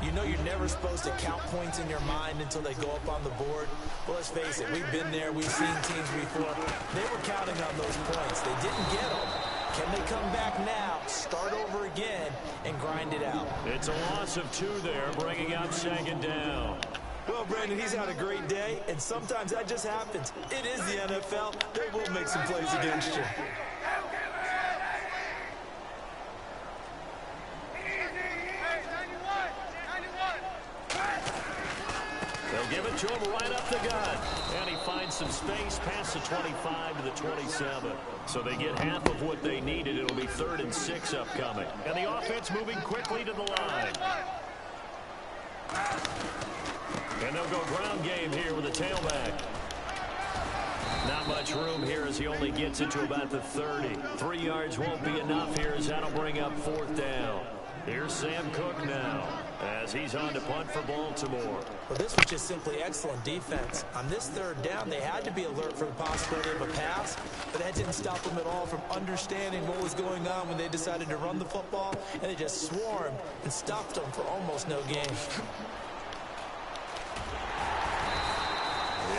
you know you're never supposed to count points in your mind until they go up on the board. Well, let's face it, we've been there. We've seen teams before. They were counting on those points. They didn't get them. Can they come back now, start over again, and grind it out? It's a loss of 2 there, bringing up 2nd down. Well, Brandon, he's had a great day, and sometimes that just happens. It is the NFL. They will make some plays against you. They'll give it to him right up the gut. And he finds some space past the 25 to the 27. So they get half of what they needed. It'll be 3rd and 6 upcoming. And the offense moving quickly to the line. And they'll go ground game here with a tailback. Not much room here as he only gets it to about the 30. 3 yards won't be enough here as that'll bring up 4th down. Here's Sam Cook now as he's on to punt for Baltimore. Well, this was just simply excellent defense. On this 3rd down, they had to be alert for the possibility of a pass, but that didn't stop them at all from understanding what was going on when they decided to run the football, and they just swarmed and stopped them for almost no gain.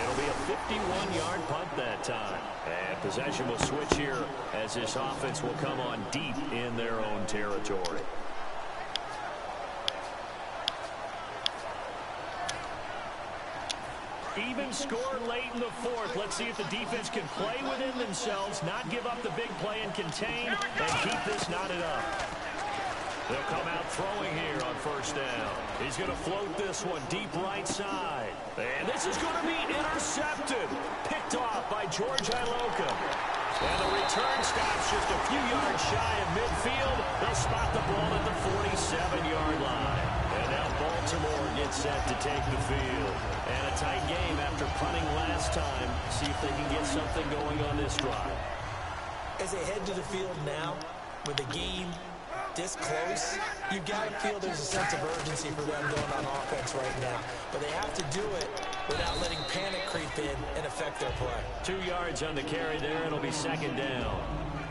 It'll be a 51-yard punt that time. And possession will switch here as this offense will come on deep in their own territory. Even score late in the 4th. Let's see if the defense can play within themselves, not give up the big play and contain, and keep this knotted up. They'll come out throwing here on 1st down. He's going to float this one deep right side. And this is going to be intercepted. Picked off by George Iloka. And the return stops just a few yards shy of midfield. They'll spot the ball at the 47-yard line. And now Baltimore gets set to take the field. And a tight game after punting last time. See if they can get something going on this drive. As they head to the field now, with the game this close, you've got to feel there's a sense of urgency for them going on offense right now. But they have to do it without letting panic creep in and affect their play. 2 yards on the carry there. It'll be 2nd down.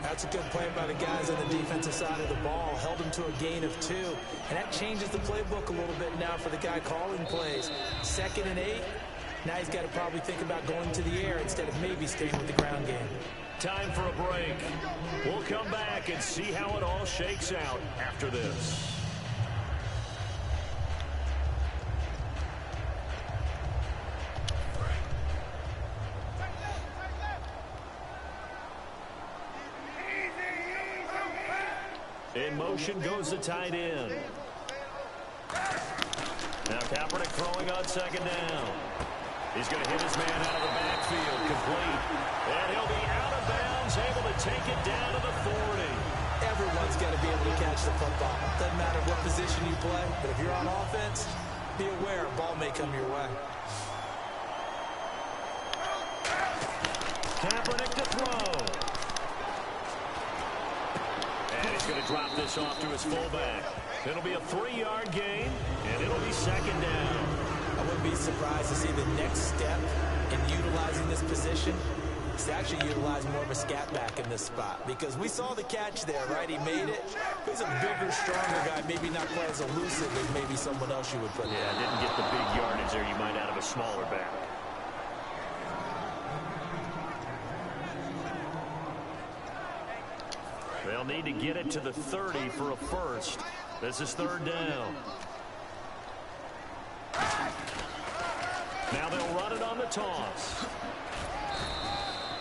That's a good play by the guys on the defensive side of the ball. Held them to a gain of 2. And that changes the playbook a little bit now for the guy calling plays. 2nd and 8. Now he's got to probably think about going to the air instead of maybe staying with the ground game. Time for a break. We'll come back and see how it all shakes out after this. In motion goes the tight end. Now Kaepernick throwing on 2nd down. He's going to hit his man out of the backfield, complete. And he'll be out of bounds, able to take it down to the 40. Everyone's got to be able to catch the football. Doesn't matter what position you play, but if you're on offense, be aware a ball may come your way. Kaepernick to throw. And he's going to drop this off to his fullback. It'll be a 3-yard gain, and it'll be 2nd down. I wouldn't be surprised to see the next step in utilizing this position is to actually utilize more of a scat back in this spot. Because we saw the catch there, right? He made it. He's a bigger, stronger guy, maybe not quite as elusive as maybe someone else you would put in. Yeah, didn't get the big yardage there you might out of a smaller back. They'll need to get it to the 30 for a first. This is 3rd down. Now they'll run it on the toss.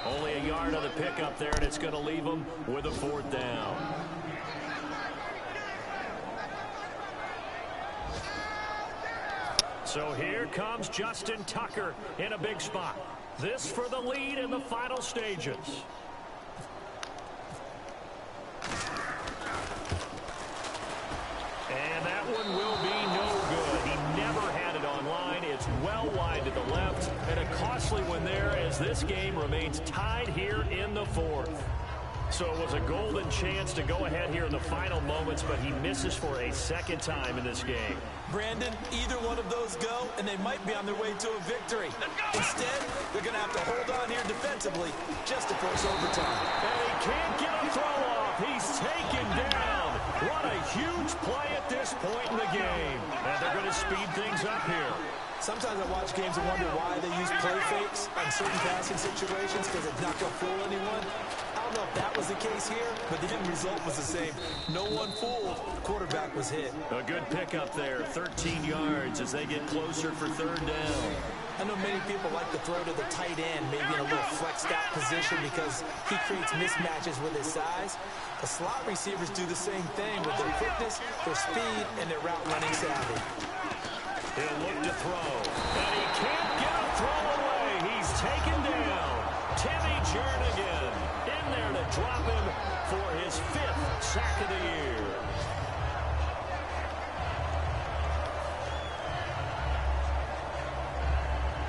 Only a yard on the pickup there, and it's going to leave them with a 4th down. So here comes Justin Tucker in a big spot. This for the lead in the final stages. And that one will be no good. He never had it on line. It's well wide to the left. And a costly one there as this game remains tied here in the 4th. So it was a golden chance to go ahead here in the final moments, but he misses for a 2nd time in this game. Brandon, either one of those go, and they might be on their way to a victory. Instead, they're going to have to hold on here defensively just to force overtime. And he can't get a throw off. He's taken down. What a huge play at this point in the game. And they're going to speed things up here. Sometimes I watch games and wonder why they use play fakes on certain passing situations because it's not going to fool anyone. I don't know if that was the case here, but the end result was the same. No one fooled. Quarterback was hit. A good pickup there, 13 yards as they get closer for 3rd down. I know many people like to throw to the tight end, maybe in a little flexed out position because he creates mismatches with his size. The slot receivers do the same thing with their quickness, their speed, and their route running savvy. He'll look to throw. And he can't get a throw away. He's taken down. Timmy Jernigan in there to drop him for his 5th sack of the year.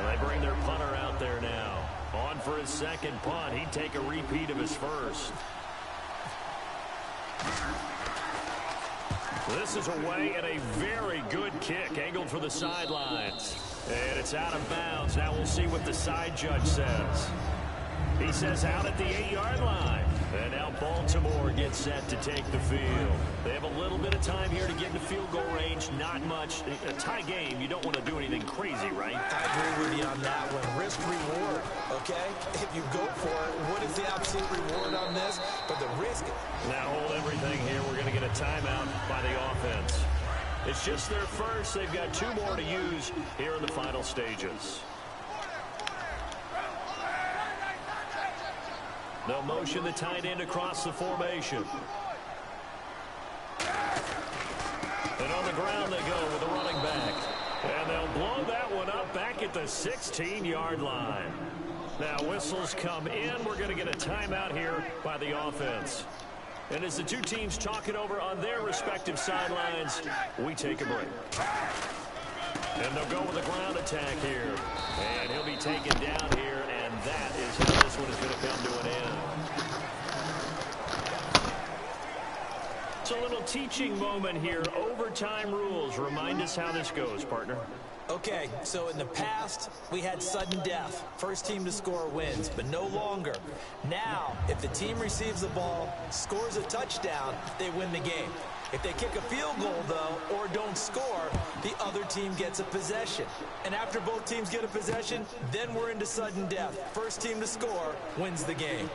They bring their punter out there now. On for his second punt. He'd take a repeat of his first. This is away and a very good kick, angled for the sidelines. And it's out of bounds. Now we'll see what the side judge says. He says out at the 8-yard line. And now Baltimore gets set to take the field. They have a little bit of time here to get into field goal range. Not much. A tie game, you don't want to do anything crazy, right? I agree with you on that one. Risk-reward, okay? If you go for it, what is the absolute reward on this? But the risk. Now hold everything here. We're going to get a timeout by the offense. It's just their first. They've got 2 more to use here in the final stages. They'll motion the tight end across the formation. And on the ground they go with the running back. And they'll blow that one up back at the 16-yard line. Now whistles come in. We're going to get a timeout here by the offense. And as the 2 teams talk it over on their respective sidelines, we take a break. And they'll go with a ground attack here. And he'll be taken down here, and that is how this one is going to come to an end. It's a little teaching moment here. Overtime rules. Remind us how this goes, partner. Okay, so in the past, we had sudden death. First team to score wins, but no longer. Now, if the team receives the ball, scores a touchdown, they win the game. If they kick a field goal, though, or don't score, the other team gets a possession. And after both teams get a possession, then we're into sudden death. First team to score wins the game.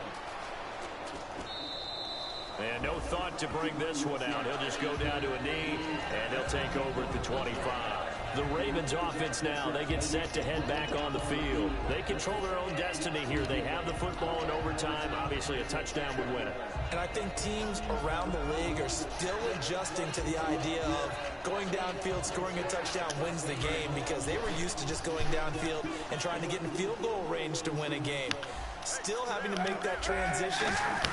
And no thought to bring this one out. He'll just go down to a knee, and he'll take over at the 25. The Ravens offense now, they get set to head back on the field. They control their own destiny here. They have the football in overtime. Obviously, a touchdown would win it. And I think teams around the league are still adjusting to the idea of going downfield, scoring a touchdown wins the game, because they were used to just going downfield and trying to get in field goal range to win a game. Still having to make that transition.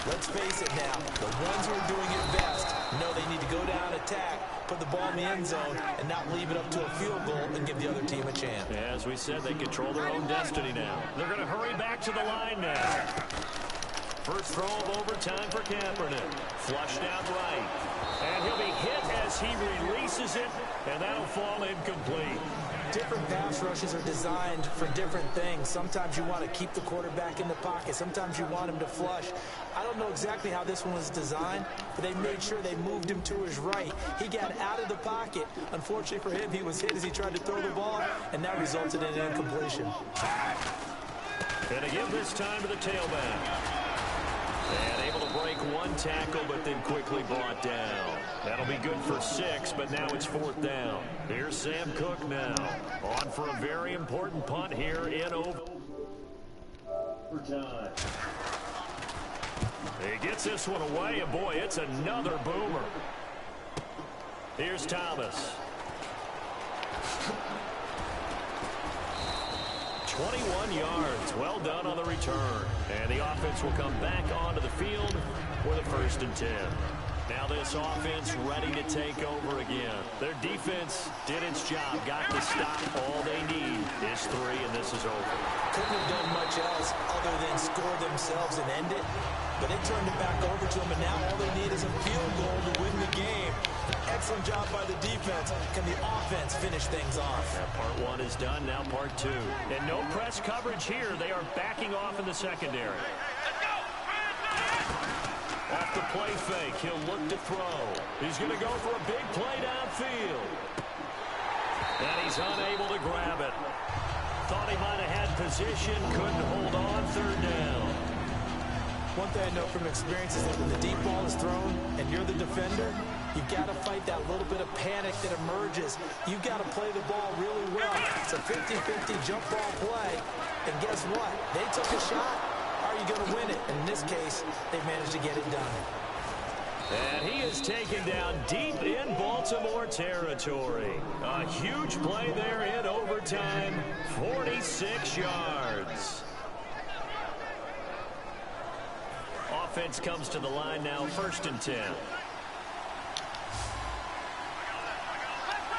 Let's face it now, the ones who are doing it best know they need to go down, attack, put the ball in the end zone, and not leave it up to a field goal and give the other team a chance. As we said, they control their own destiny now. They're going to hurry back to the line now. First throw of overtime for Kaepernick. Flushed out right. And he'll be hit as he releases it, and that'll fall incomplete. Different pass rushes are designed for different things. Sometimes you want to keep the quarterback in the pocket. Sometimes you want him to flush. I don't know exactly how this one was designed, but they made sure they moved him to his right. He got out of the pocket. Unfortunately for him, he was hit as he tried to throw the ball, and that resulted in an incompletion. And again this time to the tailback. And able to break one tackle, but then quickly brought down. That'll be good for 6, but now it's 4th down. Here's Sam Cook now. On for a very important punt here in overtime. He gets this one away, and boy, it's another boomer. Here's Thomas. 21 yards. Well done on the return. And the offense will come back onto the field for the 1st and 10. Now this offense ready to take over again. Their defense did its job, got the stop. All they need is 3, and this is over. Couldn't have done much else other than score themselves and end it. But they turned it back over to them, and now all they need is a field goal to win the game. Excellent job by the defense. Can the offense finish things off? Part 1 is done, now part 2. And no press coverage here. They are backing off in the secondary. Off the play fake, he'll look to throw. He's going to go for a big play downfield. And he's unable to grab it. Thought he might have had position, couldn't hold on, 3rd down. One thing I know from experience is that when the deep ball is thrown and you're the defender, you've got to fight that little bit of panic that emerges. You've got to play the ball really well. It's a 50-50 jump ball play. And guess what? They took a shot. Are you going to win it? In this case, they've managed to get it done. And he is taken down deep in Baltimore territory. A huge play there in overtime, 46 yards. Offense comes to the line now, 1st and 10.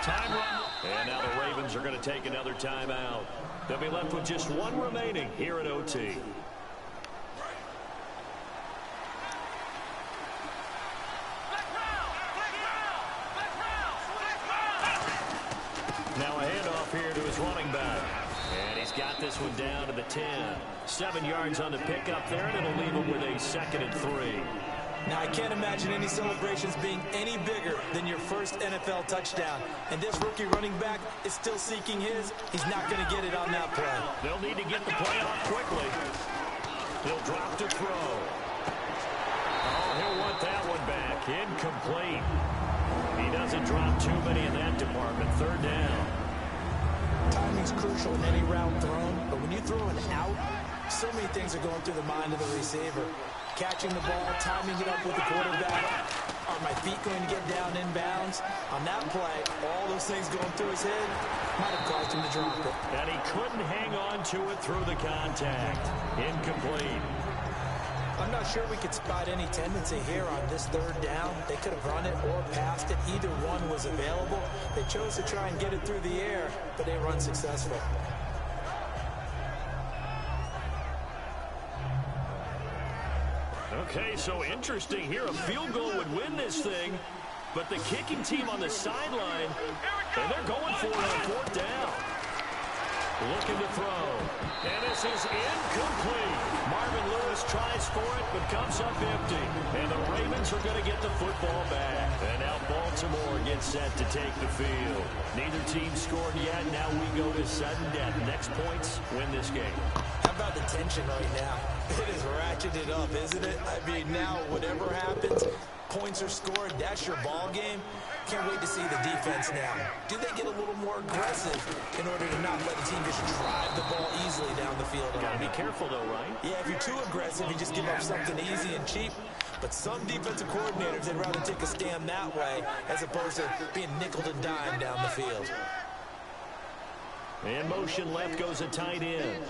Time run. And now the Ravens are going to take another timeout. They'll be left with just one remaining here at OT. Now a handoff here to his running back. And he's got this one down to the 10. 7 yards on the pickup there, and it'll leave him with a 2nd and 3. Now, I can't imagine any celebrations being any bigger than your first NFL touchdown. And this rookie running back is still seeking his. He's not going to get it on that play. They'll need to get the play off quickly. He'll drop to throw. Oh, he'll want that one back. Incomplete. He doesn't drop too many in that department. 3rd down. Timing's crucial in any route thrown, but when you throw an out, so many things are going through the mind of the receiver. Catching the ball, timing it up with the quarterback. Are my feet going to get down in bounds? On that play, all those things going through his head might have caused him to drop it. And he couldn't hang on to it through the contact. Incomplete. I'm not sure we could spot any tendency here on this 3rd down. They could have run it or passed it. Either one was available. They chose to try and get it through the air, but they were unsuccessful. Okay, so interesting here. A field goal would win this thing, but the kicking team on the sideline, and they're going for it on 4th down. Looking to throw. And this is incomplete. Marvin Lewis tries for it, but comes up empty. And the Ravens are going to get the football back. And now Baltimore gets set to take the field. Neither team scored yet. Now we go to sudden death. Next points win this game. How about the tension right now? It is ratcheted up, isn't it? I mean, now whatever happens, points are scored, that's your ball game. Can't wait to see the defense now. Do they get a little more aggressive in order to not let the team just drive the ball easily down the field? Got to be careful, though, right? Yeah, if you're too aggressive, you just give up something easy and cheap. But some defensive coordinators, they'd rather take a stand that way as opposed to being nickel and dime down the field. In motion left goes a tight end.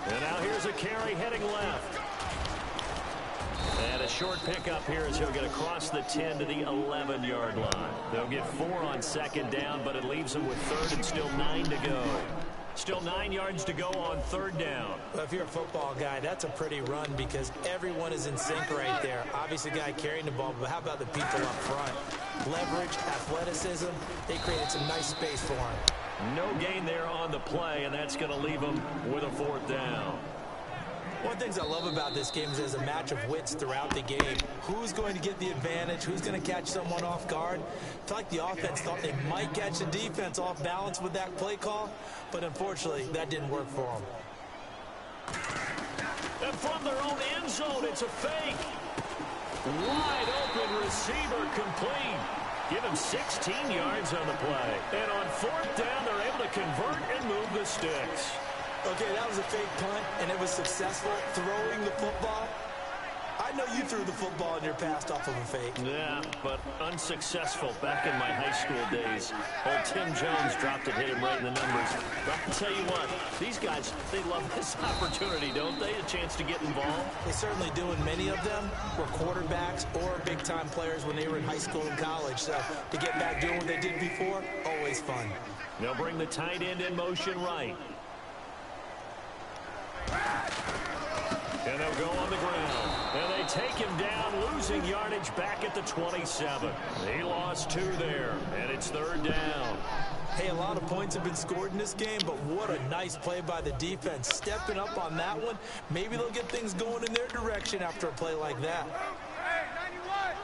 And now here's a carry heading left. And a short pickup here as he'll get across the 10 to the 11-yard line. They'll get 4 on 2nd down, but it leaves them with 3rd and still 9 to go. Still 9 yards to go on 3rd down. Well, if you're a football guy, that's a pretty run because everyone is in sync right there. Obviously, the guy carrying the ball, but how about the people up front? Leverage, athleticism, they created some nice space for him. No gain there on the play, and that's going to leave them with a 4th down. One of the things I love about this game is there's a match of wits throughout the game. Who's going to get the advantage? Who's going to catch someone off guard? I feel like the offense thought they might catch the defense off balance with that play call, but unfortunately, that didn't work for them. And from their own end zone, it's a fake. Wide open receiver complete. Give him 16 yards on the play. And on 4th down, they're able to convert and move the sticks. Okay, that was a fake punt, and it was successful throwing the football. I know you threw the football in your past off of a fake. Yeah, but unsuccessful back in my high school days. Old Tim Jones dropped it, hit him right in the numbers. But I'll tell you what, these guys, they love this opportunity, don't they? A chance to get involved. They certainly do, and many of them were quarterbacks or big-time players when they were in high school and college. So to get back doing what they did before, always fun. They'll bring the tight end in motion right. And they'll go on the ground. And they take him down, losing yardage back at the 27. He lost 2 there, and it's 3rd down. Hey, a lot of points have been scored in this game, but what a nice play by the defense. Stepping up on that one, maybe they'll get things going in their direction after a play like that. Hey, 91!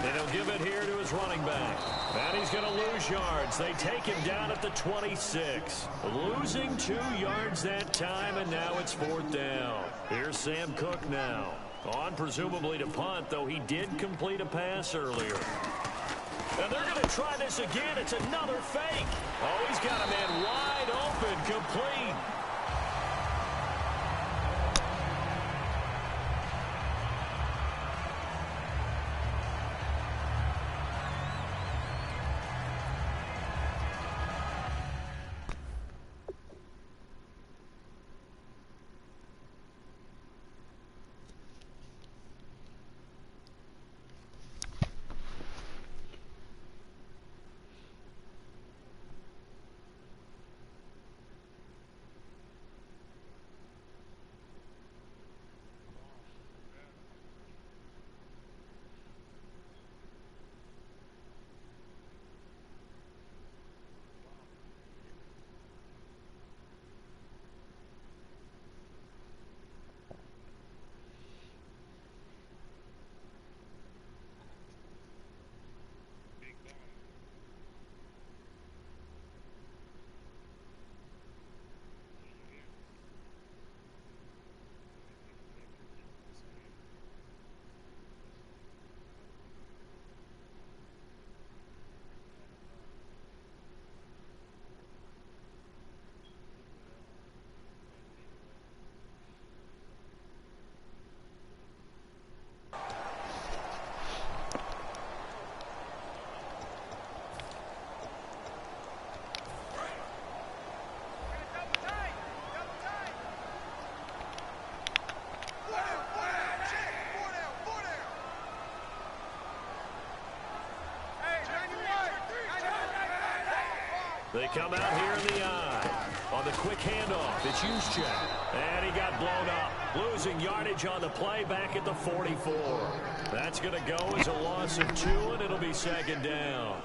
And he'll give it here to his running back. And he's going to lose yards. They take him down at the 26. Losing 2 yards that time, and now it's 4th down. Here's Sam Cook now. On presumably to punt, though he did complete a pass earlier. And they're going to try this again. It's another fake. Oh, he's got a man wide open, complete. They come out here in the eye. On the quick handoff, it's Juszczyk. And he got blown up. Losing yardage on the play back at the 44. That's going to go as a loss of 2, and it'll be second down.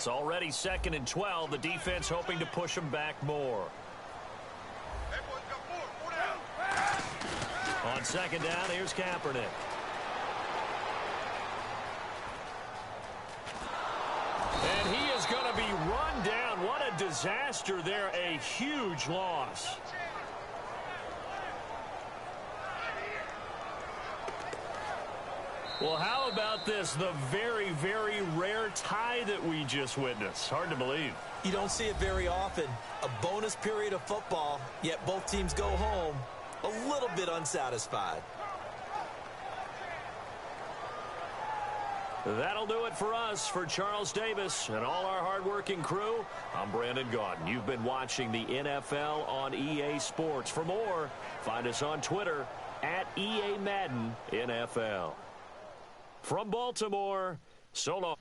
It's already 2nd and 12. The defense hoping to push them back more. On 2nd down, here's Kaepernick. And he is going to be run down. What a disaster there. A huge loss. Well, how about this? The very, very rare tie that we just witnessed. Hard to believe. You don't see it very often. A bonus period of football, yet both teams go home a little bit unsatisfied. That'll do it for us. For Charles Davis and all our hardworking crew, I'm Brandon Gaudin. You've been watching the NFL on EA Sports. For more, find us on Twitter at EA Madden NFL. From Baltimore, so long.